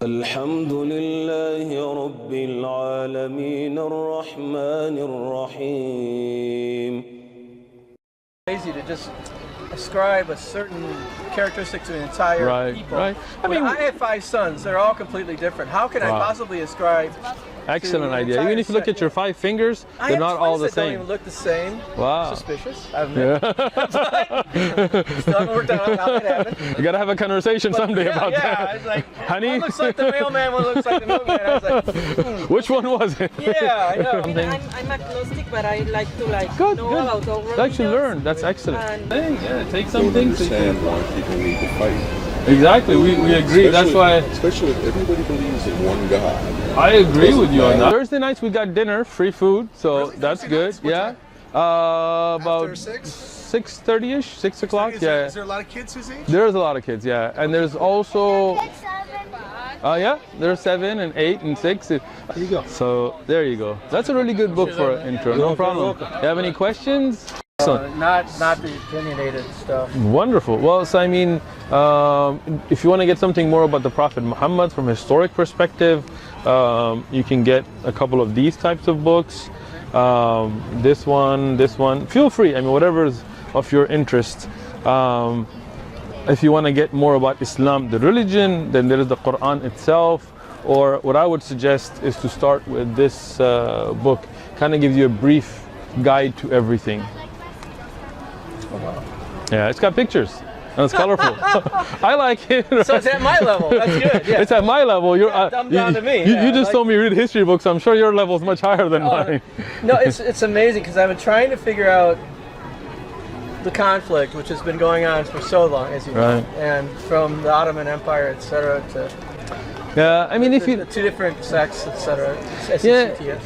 الحمد لله رب العالمين الرحمن الرحيم. Easy to just ascribe a certain characteristic to an entire people. Right. I mean, I have 5 sons. They're all completely different. How can I possibly ascribe? Excellent idea. Even if you look at your 5 fingers, they're not all the same. Don't even look the same. Wow. Suspicious. I've met. Still haven't worked out how that happened. You gotta have a conversation someday about that. Yeah, I was like, honey. one looks like the mailman, one looks like the milkman. I was like, which one was it? Yeah, I know. I'm agnostic, but I like to good, know good. about all Like to learn. That's excellent. Take something. Understand why people need to fight. Exactly. We agree. That's why. Especially if everybody believes in one God. I agree with you on that. Thursday nights we got dinner, free food, so that's good. Yeah. About 6:30ish, 6 o'clock. Yeah. Is there a lot of kids his age? There's a lot of kids. Yeah, and there's also. Yeah, there's 7 and 8 and 6. There you go. So there you go. That's a really good book for an intro. No problem. You have any questions? Not the opinionated stuff. Wonderful. Well, so I mean, if you want to get something more about the Prophet Muhammad from a historic perspective, you can get a couple of these types of books. This one. Feel free. I mean, whatever is of your interest. If you want to get more about Islam, the religion, then there is the Quran itself. Or what I would suggest is to start with this book. Kind of gives you a brief guide to everything. Yeah, it's got pictures and it's colorful. I like it. Right? So it's at my level. That's good. Yeah. It's at my level. You're dumbed down to me. You just told me read history books. I'm sure your level is much higher than mine. No, it's amazing because I've been trying to figure out the conflict which has been going on for so long, as you know, and from the Ottoman Empire, etc. to I mean, if you the 2 different sects, etc.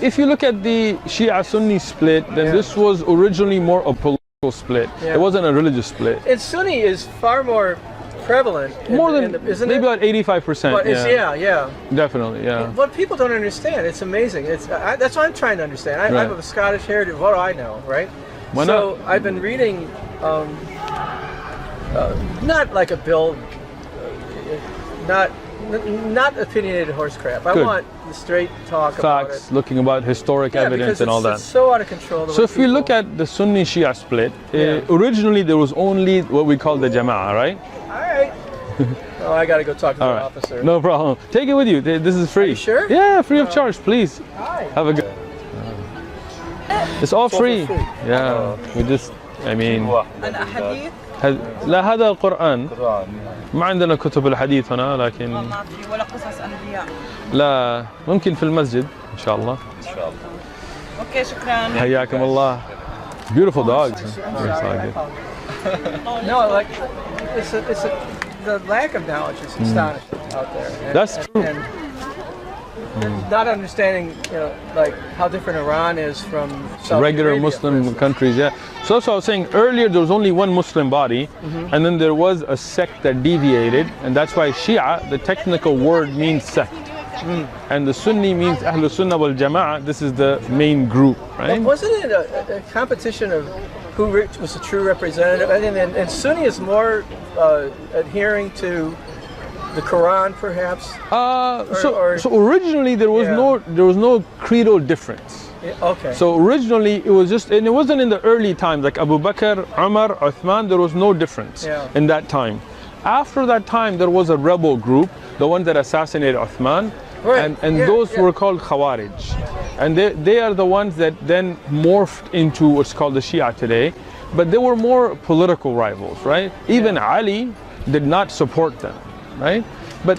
If you look at the Shia-Sunni split, then this was originally more a political split. It wasn't a religious split. And Sunni is far more prevalent. More than isn't maybe about 85%. Yeah. Definitely, yeah. What people don't understand, it's amazing. That's what I'm trying to understand. I have a Scottish heritage. What do I know, right? Why so not? I've been reading, not like a bill, not opinionated horse crap. I want the straight talk about it. Looking about historic evidence and all that. It's so out of control. So if we look at the Sunni Shia split, originally there was only what we call the Jama'ah, right? All right. Oh, I got to go talk to the officer. No problem. Take it with you. This is free. Are you sure? Yeah, free of charge, please. Hi. Have a good. It's all free. Yeah. We just, I mean. لا هذا القرآن ما عندنا كتب الحديث هنا لكن ما في ولا قصص أنبياء لا ممكن في المسجد إن شاء الله. أوكي شكرا. حياكم الله. Beautiful dogs. No, like the lack of knowledge is astonishing out there. That's true. And not understanding, like how different Iran is from Saudi regular Arabia, Muslim countries. Yeah. So I was saying earlier there was only one Muslim body, and then there was a sect that deviated, and that's why Shia, the technical word, means sect. And the Sunni means Ahlul Sunnah wal Jama'ah. This is the main group, right? But wasn't it a competition of who was the true representative? I mean, and Sunni is more adhering to the Quran, perhaps. So originally there was no creedal difference. Okay. So originally it was just, and it wasn't in the early times like Abu Bakr, Umar, Uthman. There was no difference in that time. After that time, there was a rebel group, the one that assassinated Uthman, and those were called Khawarij, and they are the ones that then morphed into what's called the Shia today. But they were more political rivals, right? Even Ali did not support them. Right?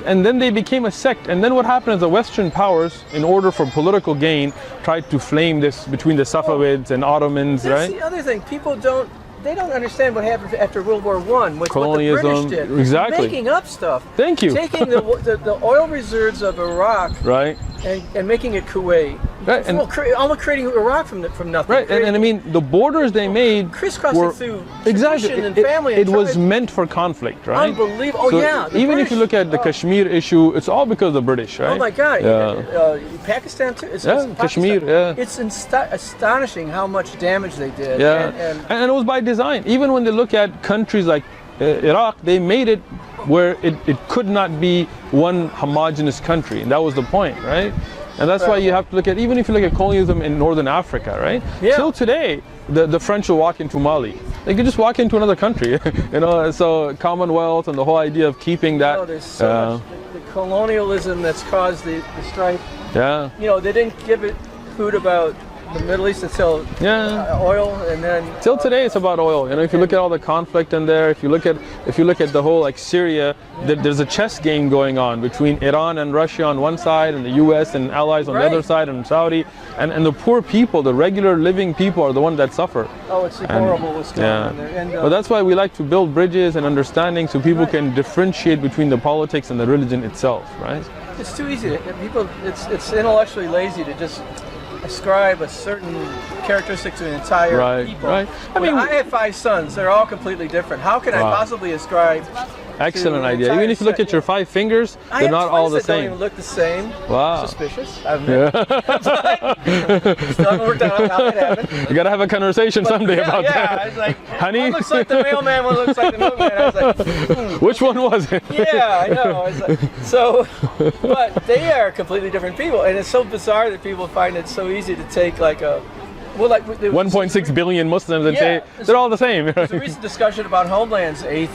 And then they became a sect, and then what happened is the Western powers, in order for political gain, tried to flame this between the Safavids and Ottomans, That's the other thing. People don't understand what happened after World War I, with colonialism, what the British did. Exactly. Making up stuff. Thank you. Taking the oil reserves of Iraq, right, and making it Kuwait. Right, and almost creating Iraq from nothing. Right, and I mean the borders they made crisscrossing through exactly. And family. It was meant for conflict, right? Unbelievable. So even if you look at the Kashmir issue, it's all because of the British, right? Oh my God. Pakistan too. It's Kashmir. Yeah. It's astonishing how much damage they did. Yeah, and it was by design. Even when they look at countries like Iraq, they made it where it could not be one homogenous country, and that was the point, right? And that's why you have to look at, even if you look at colonialism in Northern Africa, right? Yeah. Till today, the French will walk into Mali. They could just walk into another country, you know. So Commonwealth and the whole idea of keeping that. No, there's so much the colonialism that's caused the strife. Yeah. You know, they didn't give it food about the Middle East until oil, and then till today it's about oil. You know, if you look at all the conflict in there, if you look at the whole like Syria, there's a chess game going on between Iran and Russia on one side, and the U.S. and allies on the other side, and Saudi, and the poor people, the regular living people, are the ones that suffer. Oh, it's horrible what's going on there. And, but that's why we like to build bridges and understanding, so people can differentiate between the politics and the religion itself, right? It's too easy. People, it's intellectually lazy to just ascribe a certain characteristic to an entire people. Right. I mean, I have 5 sons. They're all completely different. How can I possibly ascribe? Excellent idea. Even if you look at your 5 fingers, they're not all the same. Don't even look the same. Wow. Suspicious. Still haven't worked out how that happened. You gotta have a conversation someday about that. Yeah, it's like, honey, one looks like the mailman, one looks like the milkman. I was like, which one was it? Yeah, I know. It's like, so, but they are completely different people, and it's so bizarre that people find it so easy to take like a. Well, like 1.6 billion Muslims and say they're all the same. There's a recent discussion about Homeland's 8th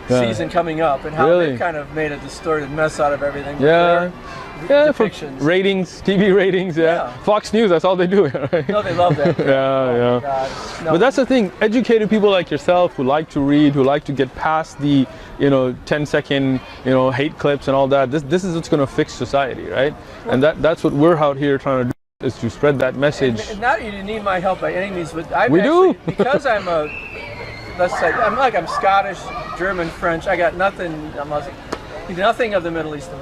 season coming up, and how they kind of made a distorted mess out of everything. Yeah, for ratings, TV ratings. Fox News, that's all they do. Right? No, they love that. No. But that's the thing. Educated people like yourself, who like to read, who like to get past the 10-second hate clips and all that. This is what's going to fix society, right? And that's what we're out here trying to do, is to spread that message. And not you need my help by any means, but because I'm I'm Scottish, German, French. I got nothing. Nothing of the Middle Eastern.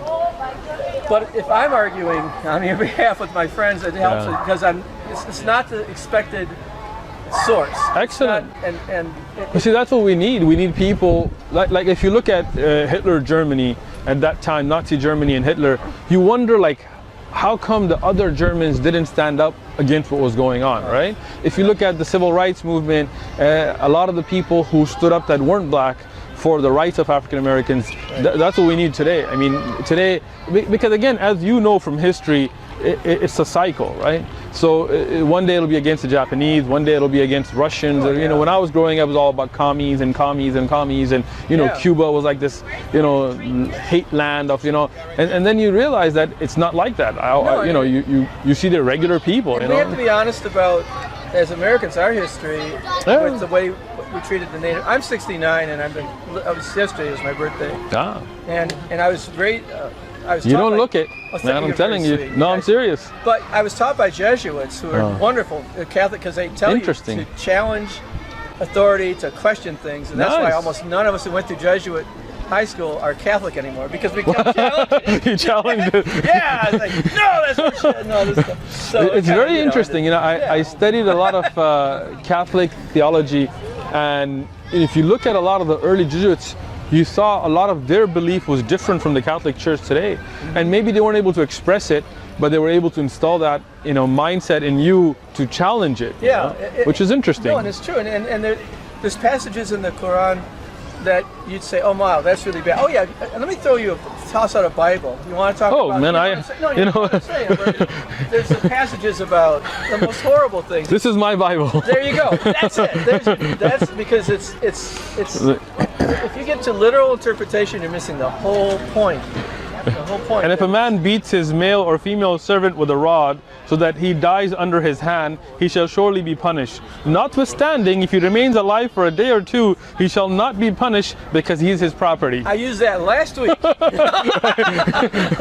But if I'm arguing on your behalf with my friends, it helps because it's not the expected source. Excellent. And see, that's what we need. We need people like if you look at Hitler Germany at that time, Nazi Germany and Hitler, you wonder like, how come the other Germans didn't stand up against what was going on, right? If you look at the civil rights movement, a lot of the people who stood up that weren't black for the rights of African Americans, that's what we need today. I mean, today, because again, as you know from history, it's a cycle, right? So one day it'll be against the Japanese, one day it'll be against Russians. When I was growing up, it was all about commies, and Cuba was like this, hate land of, and then you realize that it's not like that. You see the regular people. We have to be honest about, as Americans, our history with the way we treated the native. I'm 69, and yesterday was my birthday. And I was very. You don't look it. Man, I'm telling you. No, I'm serious. But I was taught by Jesuits who are wonderful, Catholic, because they tell you to challenge authority, to question things, and that's why almost none of us who went through Jesuit high school are Catholic anymore, because we kept challenging. You challenged it. Yeah, it's like, no, that's bullshit. No, this stuff. So it's very interesting. I studied a lot of Catholic theology, and if you look at a lot of the early Jesuits, you saw a lot of their belief was different from the Catholic Church today. And maybe they weren't able to express it, but they were able to install that mindset in you to challenge it. Which is interesting. No, and it's true. And there's passages in the Quran that you'd say, oh wow, that's really bad. Oh yeah, let me toss out a Bible. You want to talk about? There's some passages about the most horrible things. This is my Bible. There you go. That's it. That's because it's if you get to literal interpretation, you're missing the whole point. The whole point. And if a man beats his male or female servant with a rod, so that he dies under his hand, he shall surely be punished. Notwithstanding, if he remains alive for a day or two, he shall not be punished, because he is his property. I used that last week. When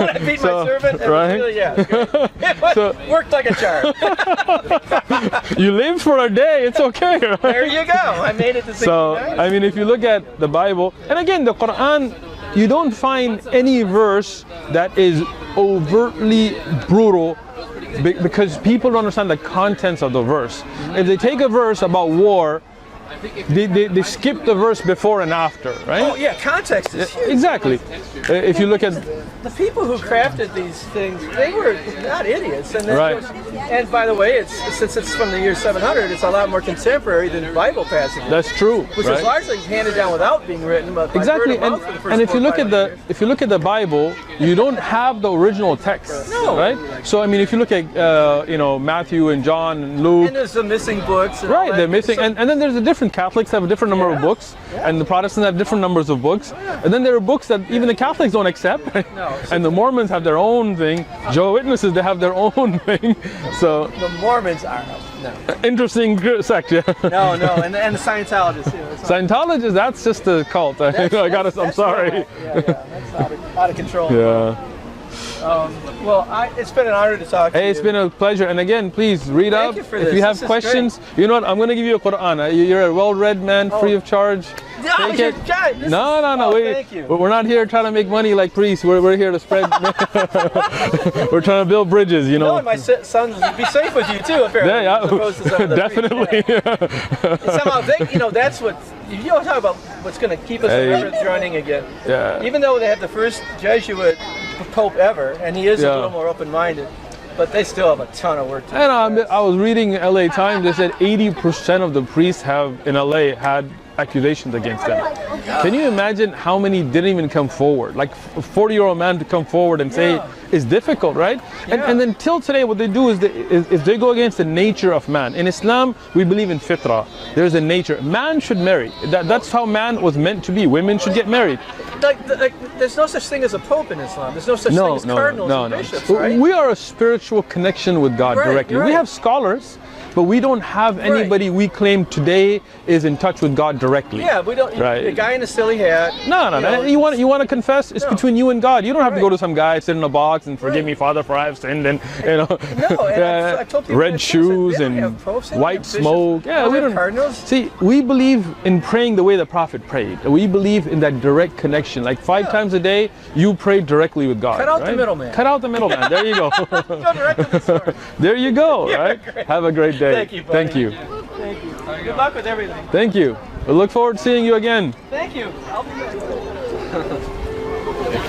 I beat my servant, it worked like a charm. You lived for a day, it's okay, right? There you go. I made it to 69. So, I mean, if you look at the Bible, and again, the Quran, you don't find any verse that is overtly brutal, because people don't understand the contents of the verse. If they take a verse about war they skip the verse before and after, right? Oh yeah, context is huge. Exactly. If you look at the people who crafted these things, they were not idiots. And right. And by the way, since it's from the year 700, it's a lot more contemporary than Bible passages. That's true. Which was largely handed down without being written, but exactly. And if you look at the Bible, you don't have the original text, no. right? So I mean, if you look at Matthew and John and Luke, and there's some missing books. Right, they're missing, and then there's a different Catholics have a different number of books, and the Protestants have different numbers of books, and then there are books that even the Catholics don't accept, and the Mormons have their own thing. Jehovah's Witnesses, they have their own thing. So the Mormons are interesting sect, yeah. No, and the Scientologists. Scientologists, that's just a cult. I'm sorry. That's out of control. Yeah. Well, it's been an honor to talk to you. Hey, it's been a pleasure. And again, please read up. If you have questions, you know what? I'm going to give you a Quran. You're a well-read man, free of charge. Take it. No. Thank you. We're not here trying to make money like priests. We're here to spread. We're trying to build bridges, you know. No, my sons would be safe with you too, apparently. Yeah, definitely. Somehow, that's what you don't talk about. What's going to keep us ever running again? Yeah. Even though they had the first Jesuit Pope ever, and he is a little more open-minded, but they still have a ton of work to do. And I was reading LA Times. They said 80% of the priests in LA had accusations against them. Can you imagine how many didn't even come forward? Like a 40-year-old man to come forward and say it's difficult, right? And then till today, what they do is they go against the nature of man. In Islam, we believe in fitrah. There's a nature. Man should marry. That's how man was meant to be. Women should get married. Like there's no such thing as a pope in Islam. There's no such thing as cardinals and bishops, right? We are a spiritual connection with God directly. We have scholars, but we don't have anybody we claim today is in touch with God directly. Yeah, we don't. The guy in the silly hat. No. You want to confess? It's between you and God. You don't have to go to some guy, sit in a box, and forgive me, Father, for I have sinned, and I've told people red shoes and white smoke. Yeah, we don't. Cardinals. See, we believe in praying the way the Prophet prayed. We believe in that direct connection. Like 5 times a day, you pray directly with God. Cut out the middleman. Cut out the middleman. There you go. Go direct to the source. There you go. Right. Have a great day. Thank you, buddy. Thank you. Thank you. Good luck with everything. Thank you. We look forward to seeing you again. Thank you. I'll be back.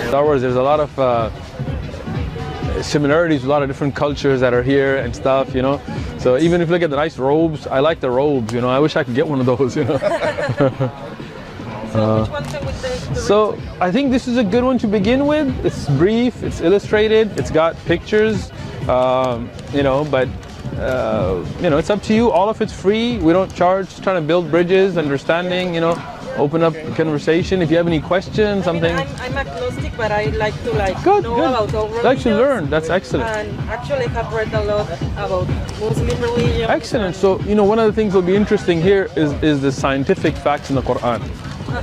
Star Wars, there's a lot of similarities with a lot of different cultures that are here and stuff, you know. So even if you look at the nice robes, I like the robes, you know. I wish I could get one of those, you know. So I think this is a good one to begin with. It's brief, it's illustrated, it's got pictures, you know, but you know, it's up to you. All of it's free. We don't charge. Just trying to build bridges, understanding, you know, open up conversation. If you have any questions, something. I'm agnostic, but I like to know about all religions. Like to learn. That's excellent. And actually, I've read a lot about Muslim religion. Excellent. So, you know, one of the things that will be interesting here is the scientific facts in the Quran.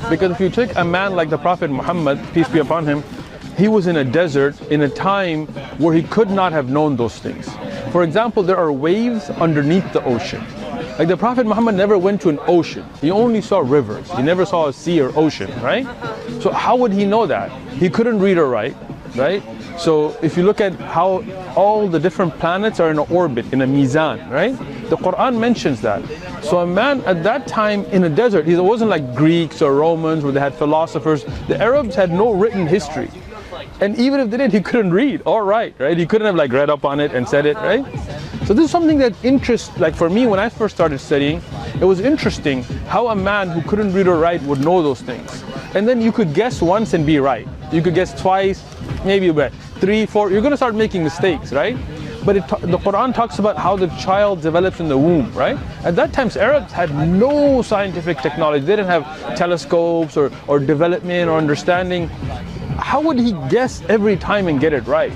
Because if you take a man like the Prophet Muhammad, peace be upon him, he was in a desert in a time where he could not have known those things. For example, there are waves underneath the ocean. Like the Prophet Muhammad never went to an ocean. He only saw rivers. He never saw a sea or ocean, right? So how would he know that? He couldn't read or write, right? So if you look at how all the different planets are in an orbit, in a mizan, right? The Quran mentions that. So a man at that time in a desert, it wasn't like Greeks or Romans where they had philosophers. The Arabs had no written history. And even if they did, he couldn't read or write, right? He couldn't have like read up on it and said it, right? So this is something that interests, like for me, when I first started studying, it was interesting how a man who couldn't read or write would know those things. And then you could guess once and be right. You could guess twice, maybe about 3, 4, you're gonna start making mistakes, right? But the Quran talks about how the child develops in the womb, right? At that time, Arabs had no scientific technology. They didn't have telescopes or development or understanding. How would he guess every time and get it right?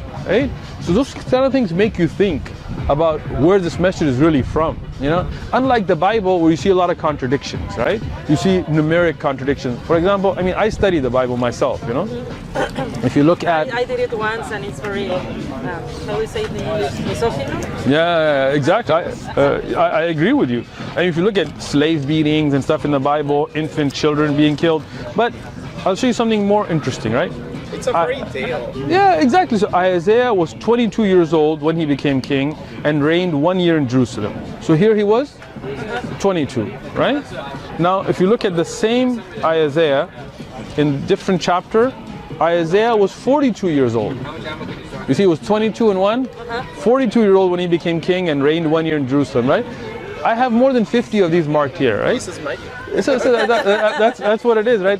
So those kind of things make you think about where this message is really from, you know? Unlike the Bible where you see a lot of contradictions, right? You see numeric contradictions. For example, I mean, I study the Bible myself, you know? If you look at... I did it once and it's very, how do we say it in English, misogynist? Yeah, exactly. I agree with you. I mean, if you look at slave beatings and stuff in the Bible, infant children being killed, but I'll show you something more interesting, right? It's a great deal. Yeah, exactly. So Isaiah was 22 years old when he became king and reigned 1 year in Jerusalem. So here he was, 22, right? Now, if you look at the same Isaiah in different chapter, Isaiah was 42 years old. You see, it was 22 and 1, 42-year-old when he became king and reigned 1 year in Jerusalem, right? I have more than 50 of these marked here, right? This is Mikey. So that's what it is, right?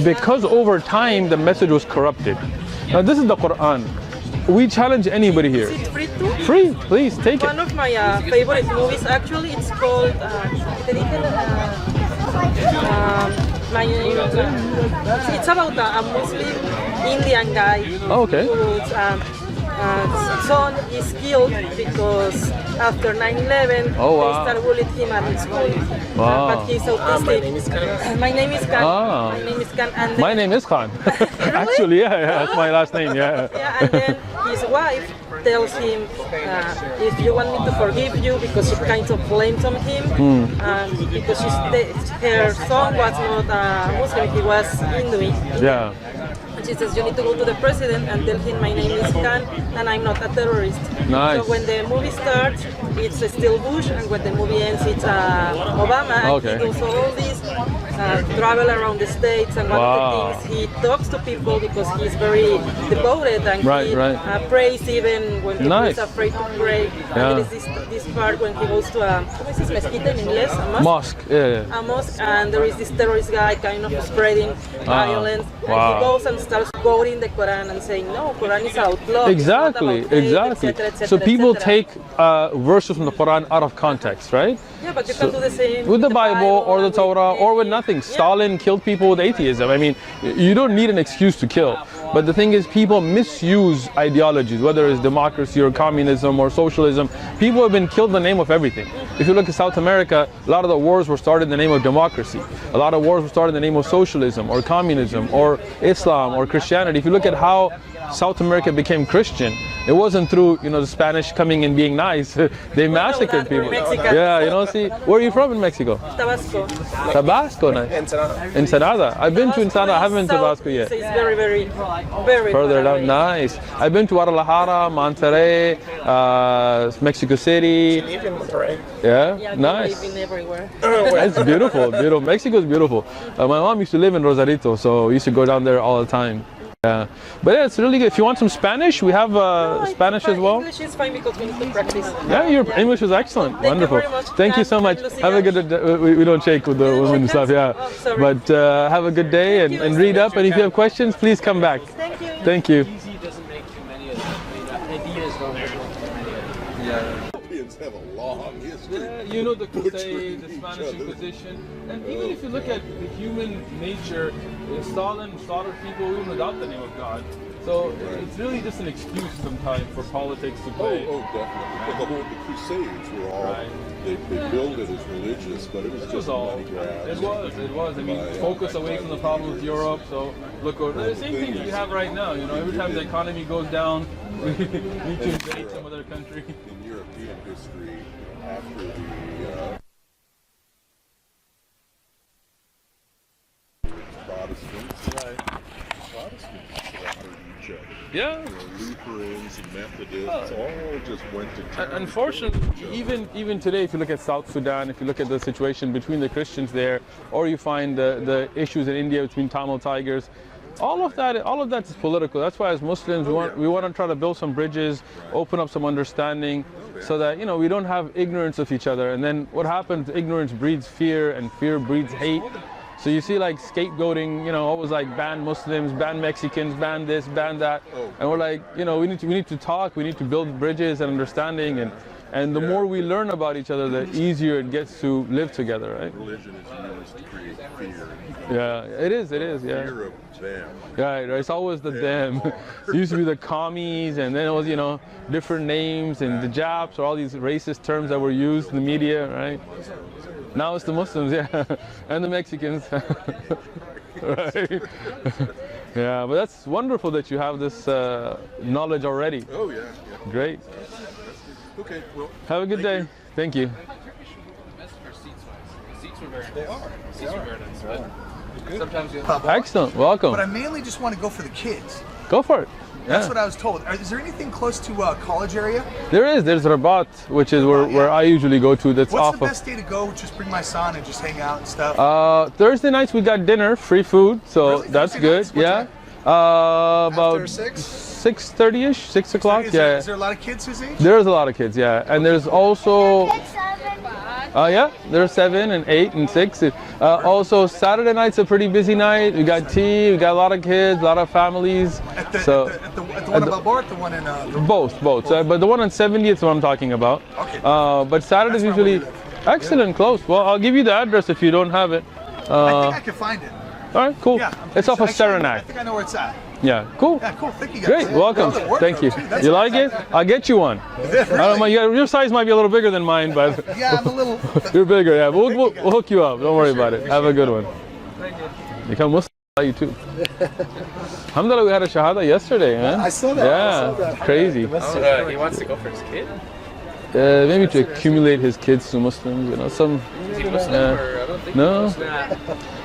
Because over time the message was corrupted. Now this is the Quran. We challenge anybody here. Is it free too? Free, please take it. One of my favorite movies, actually, it's called it's about a Muslim Indian guy whose son is killed because after 9/11 they start bullying him at school. But he's autistic. My name is Khan. My name is Khan. And my name is Khan. Actually, yeah, that's my last name. Yeah. Yeah, and then his wife tells him, if you want me to forgive you, because she kind of blames on him, because her son was not Muslim, he was Hindu. Yeah. She says, you need to go to the president and tell him my name is Khan and I'm not a terrorist. Nice. So when the movie starts, it's still Bush, and when the movie ends, it's Obama. And he does all these travel around the States, and one of the things, he talks to people because he's very devoted, and he prays even when he is afraid to pray. And there is this part when he goes to a mezquita in English, a mosque. A mosque, and there is this terrorist guy kind of spreading violence, and he goes and starts quoting the Quran and saying, no, Quran is outlaw. Exactly, exactly. So people take verses from the Quran out of context, right? Yeah, but you can do the same with the Bible or the Torah or with nothing. Stalin killed people with atheism. I mean, you don't need an excuse to kill. But the thing is, people misuse ideologies, whether it's democracy or communism or socialism. People have been killed in the name of everything. If you look at South America, a lot of the wars were started in the name of democracy. A lot of wars were started in the name of socialism or communism or Islam or Christianity. If you look at how South America became Christian, it wasn't through, you know, the Spanish coming and being nice. They massacred people. Yeah, you know, see, where are you from in Mexico? Tabasco. Tabasco, nice. Ensenada. I've been to Ensenada, I haven't been to Tabasco yet. It's very further down, nice. I've been to Guadalajara, Monterrey, Mexico City. Yeah, nice. I've been everywhere. It's beautiful, beautiful. Mexico is beautiful. My mom used to live in Rosarito, so we used to go down there all the time. Yeah, but yeah, it's really good. If you want some Spanish, we have Spanish as well. English is fine because we need to practice. Yeah, your English is excellent. Wonderful. Thank you so much. Have a good day. We don't shake with the women and stuff, yeah. Oh, but have a good day and read up. And if you have questions, please come back. Thank you. Thank you. Doesn't make too many of them. Ideas don't have a long history. Yeah, you know, the Crusade, the Spanish Inquisition, and even if you look at the human nature, Stalin slaughtered people even without the name of God. So it's really just an excuse sometimes for politics to play. Oh, definitely. But the Crusades were all, they billed it as religious, but it was just money grab. It was. I mean, focus away from the problems of Europe. So look, the same thing we have right now. You know, every time the economy goes down, we need to invade some other country. In European history, after the Protestants slaughtered each other. Yeah. You know, Lutherans and Methodists all just went to town. Unfortunately, even today, if you look at South Sudan, if you look at the situation between the Christians there, or you find the issues in India between Tamil Tigers, all of that is political. That's why as Muslims, we want to try to build some bridges, open up some understanding, so that, you know, we don't have ignorance of each other. And then what happens, ignorance breeds fear, and fear breeds hate. So you see, like, scapegoating, you know, always like ban Muslims, ban Mexicans, ban this, ban that. And we're like, you know, we need to talk, we need to build bridges and understanding, and the more we learn about each other, the easier it gets to live together, right? Religion is used to create fear. Yeah, it is, yeah. Fear of them. Right, it's always the them. It used to be the commies, and then it was, you know, different names, and the Japs, or all these racist terms that were used in the media, right? Now it's the Muslims, yeah, and the Mexicans. Right. Yeah, but that's wonderful that you have this knowledge already. Oh, yeah. Great. Okay, well, have a good day. Thank you. Seats were very nice. They are. Seats were very nice. But sometimes you Excellent. Welcome. But I mainly just want to go for the kids. Go for it. That's what I was told. Is there anything close to college area? There is. There's Rabat, which is where I usually go to. That's What's off the best day to go? Just bring my son and just hang out and stuff. Thursday nights we got dinner, free food, so Really? that's Thursday good. nights? What Yeah. time? About After 6? 6:30ish, 6 o'clock. Is Yeah. there a lot of kids his age? There's a lot of kids. Yeah, and there's also. Yeah, there's 7 and 8 and 6. Also, Saturday night's a pretty busy night. We got tea. We got a lot of kids, a lot of families. At the at one in Balboa, or at the one in both. But the one on 70th is what I'm talking about. Okay. But Saturdays That's where usually we excellent, close. Well, I'll give you the address if you don't have it. I think I can find it. All right, cool. Yeah, It's off of actually, I Saranac. think I know where it's at. Yeah, cool. Yeah, cool. Thank you guys. Great, welcome. Thank you. You like it? I'll get you one. I don't know, your size might be a little bigger than mine, but Yeah, I'm a little. you're bigger. Yeah, we'll hook you up. Don't worry about it. Have a good one. Become Muslim, you too. Alhamdulillah, we had a shahada yesterday, man. I saw that. Yeah, I saw that. crazy. He wants to go for his kid? Maybe to accumulate his kids to Muslims, you know, some. Is he Muslim or I don't think No. he's Muslim.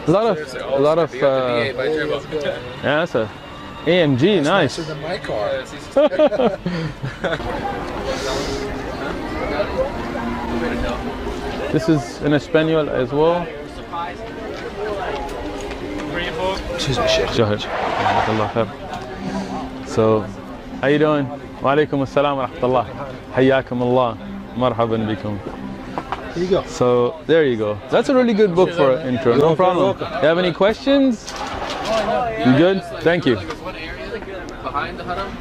A lot of. Yeah, that's a AMG, nice. Nicer than my car. This is in Espanol as well. Excuse me, Sheikh. So, how you doing? Wa alaikum assalam wa rahmatullah. Hayyakum Allah. Marhaban bikum. Here you go. So, there you go. That's a really good book for an intro. No problem. You have any questions? You good? Thank you. What area? Behind the haram?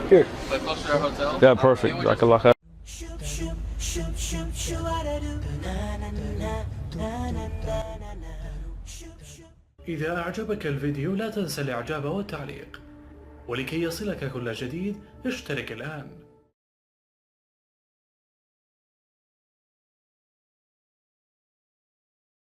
Here. Like closer to our hotel? Yeah, perfect. Jazakallah khair. إذا أعجبك الفيديو لا تنسى الإعجاب والتعليق، ولكي يصلك كل جديد اشترك الآن.